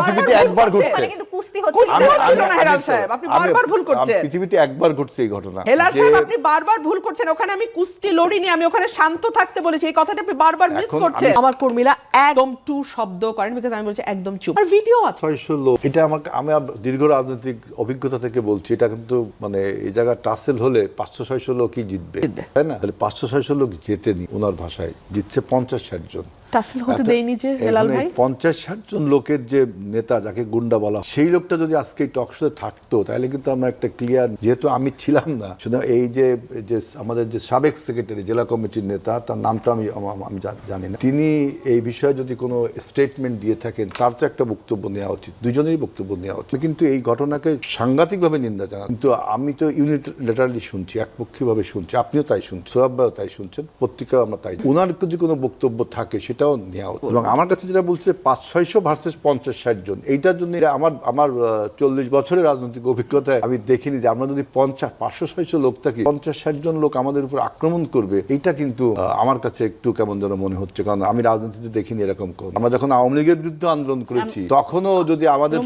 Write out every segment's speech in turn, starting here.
পৃথিবীতে একবার ঘটছে, কিন্তু কুস্তি হচ্ছে না হেলাল সাহেব, আপনি বারবার ভুল করছেন। পৃথিবীতে একবার ঘটছে এই ঘটনা। হেলাল সাহেব আপনি বারবার ভুল করছেন। ওখানে আমি কুস্তি লড়িনি, আমি ওখানে শান্ত থাকতে বলেছি। এই কথাটা আপনি বারবার মিস করছেন। আমার কর্মীরা একদম টু শব্দ করেন, বিকজ আমি বলছি একদম চুপ। আর ভিডিও আছে 600 লোক। এটা আমি দীর্ঘ রাজনৈতিক অভিজ্ঞতা থেকে বলছি, এটা কিন্তু মানে এই জায়গা টাসেল হলে 500-600 লোকই জিতবে, তাই না? তাহলে 500-600 লোক জেতেনি, ওনার ভাষায় জিতছে 50-60 জন। টাসেল হতে দেয়নি যে হেলাল ভাই। 50-60 জন লোকের যে নেতা, যাকে গুন্ডা বলা, সেই লোকটা যদি আজকে এই টক শোতে থাকতো, তাহলে কিন্তু আমরা একটা ক্লিয়ার, যেহেতু আমি ছিলাম না, শুধু এই যে আমাদের যে সাবেক সেক্রেটারি, জেলা কমিটির নেতা, তার নামটা আমি জানি না, তিনি এই বিষয়ে যদি কোনো স্টেটমেন্ট দিয়ে থাকেন, তার তো একটা বক্তব্য নেওয়া উচিত, দুজনেরই বক্তব্য নেওয়া উচিত। কিন্তু এই ঘটনাকে সাংঘাতিকভাবে নিন্দা জানান, কিন্তু আমি তো ইউনিলেটারালি শুনছি, একপক্ষীয়ভাবে শুনছি, আপনিও তাই শুনছেন, সোহাব ভাইও তাই শুনছেন, পত্রিকাও আমরা তাই। ওনার যদি কোনো বক্তব্য থাকে সেটাও নেওয়া উচিত। এবং আমার কাছে যেটা বলছে 500-600 ভার্সেস 50-60 জন, এইটার জন্য আমার 40 বছরের রাজনৈতিক অভিজ্ঞতায় আমি দেখিনি যে আমরা যদি 500-600 লোক থাকি, 50-60 জন লোক আমাদের উপর আক্রমণ করবে, এইটা কিন্তু আমার কাছে একটু কেমন যেন মনে হচ্ছে। কারণ আমি রাজনীতিতে দেখিনি এরকম কোন। আমরা যখন আওয়ামী লীগের বিরুদ্ধে আন্দোলন করেছি, তখনও যদি আমাদের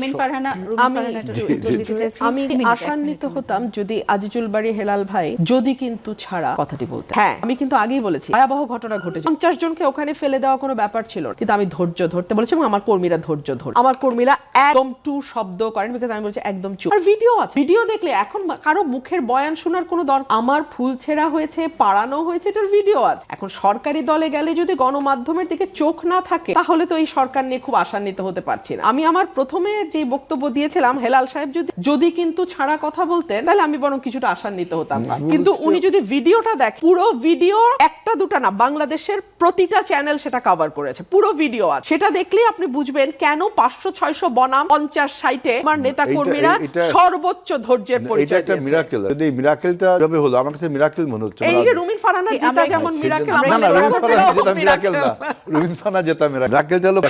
আমি আশান্বিত হতাম যদি আজিজুল বাড়ি হেলাল ভাই যদি কিন্তু ছাড়া কথাটি বলতেন। হ্যাঁ, আমি কিন্তু আগেই বলেছি ভয়াবহ ঘটনা ঘটেছে, 50 জনকে ওখানে ফেলে দেওয়া কোনো ব্যাপার ছিল, কিন্তু আমি ধৈর্য ধরতে বলেছি এবং আমার কর্মীরা ধৈর্য ধরে, আমার কর্মীরা একদম টু শব্দ করেন, বিকজ আমি বলছি একদম চুপ। আর ভিডিও আছে, ভিডিও দেখলে এখন কারো মুখের বয়ান শোনার কোনো দরকার, আমার ফুল ছেঁড়া হয়েছে, পাড়ানো হয়েছে, এটার ভিডিও আছে। এখন সরকারি দলে গেলে যদি গণমাধ্যমের দিকে চোখ না থাকে, তাহলে তো এই সরকার নিয়ে খুব আশান্বিত হতে পারছি না। আমি আমার প্রথমে যে বক্তব্য দিয়েছিলাম, হেলাল সাহেব যদি কিন্তু ছাড়া কথা বলতেন, তাহলে আমি বরং কিছুটা আশান্বিত হতাম। কিন্তু উনি যদি ভিডিওটা দেখেন, পুরো ভিডিও, একটা দুটা না, বাংলাদেশের প্রতিটা চ্যানেল সেটা কভার করেছে, পুরো ভিডিও আছে। সেটা দেখলেই আপনি বুঝবেন কেন 500-600 বনাম 50-60-এ আমার নেতা কর্মীরা সর্বোচ্চ ধৈর্যের পরিচয় দিয়েছে। এটা একটা মিরাকেল। যদি এই মিরাকেলটা কিভাবে হলো, আমার কাছে মিরাকেল মনে হচ্ছে। এই যে রুমিন ফারহানার জেতা যেমন মিরাকেল, না না, রুমিন ফারহানা জেতা মিরাকেল না, রুমিন ফারহানা জেতা মিরাকেল। মিরাকেলটা হলো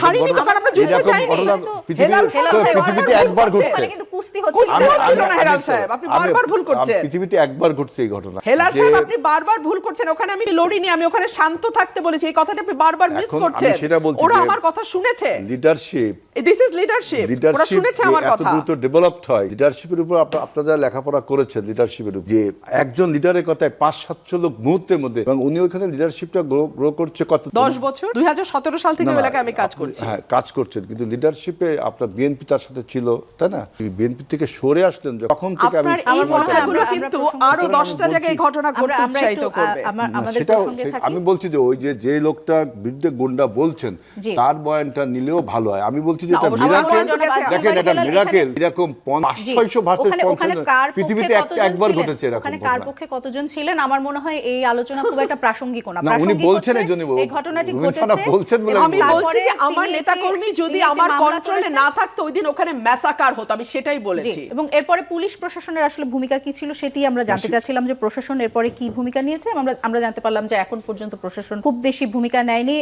এরকম ঘটনা পৃথিবীতে একবার ঘটছে, কিন্তু কুস্তি হচ্ছে না হেলাল সাহেব, আপনি বারবার ভুল করছেন। পৃথিবীতে একবার ঘটছে এই ঘটনা। হেলাল সাহেব আপনি বারবার ভুল করছেন। ওখানে আমি লড়িনি, আমি ওখানে শান্ত থাকতে বলেছি। এই কথাটা আপনি বারবার মিস করছেন। ওরা আমার কথা শুনেছে। Leadership, this is leadership. ওরা শুনেছে আমার কথা। এত দ্রুত ডেভেলপড হয় লিডারশিপের উপর। আপনারা যারা লেখাপড়া করেছেন লিডারশিপের উপর, যে একজন লিডারের কথায় 500-700 লোক মুহূর্তের মধ্যে, এবং উনি ওখানে লিডারশিপটা গ্রো করছে কত 10 বছর, 2017 সাল থেকে এলাকায় আমি কাজ করছি। হ্যাঁ, কাজ করছেন, কিন্তু লিডারশিপে আপনার বিএনপি তার সাথে ছিল, তাই না? বিএনপি থেকে সরে আসলেন যখন থেকে। আমি আমার কথাগুলো কিন্তু আরো 10টা জায়গায় ঘটনা ঘটতে উৎসাহিত করবে। আমি বলছি যে ওই যে লোকটার বিরুদ্ধে গুন্ডা বলছেন, তার বয়ানটা নিলেও ভালো হয়। আমি বলছি যে এটা মিরাকেল। দেখেন, এটা মিরাকেল। এরকম 500-600 ভার্সেস 50 পৃথিবীতে একবার ঘটেছে এরকম। ওখানে কার পক্ষে কতজন ছিলেন আমার মনে হয় এই আলোচনা খুব একটা প্রাসঙ্গিক না। না, উনি বলছেন এইজন্য এই ঘটনাটি ঘটেছে বলছেন বলে আমি বলছি যে আমার নেতাকর্মী যদি আমার কন্ট্রোলে না থাকতো, ওই দিন ওখানে ম্যাসাকার হতো, আমি সেটাই বলেছি। এবং এরপরে পুলিশ প্রশাসনের আসলে ভূমিকা কি ছিল সেটি আমরা জানতে চাচ্ছিলাম, যে প্রশাসন এরপরে কি ভূমিকা নিয়েছে। আমরা জানতে পারলাম যে এখন পর্যন্ত প্রশাসন খুব বেশি ভূমিকা নেয়নি।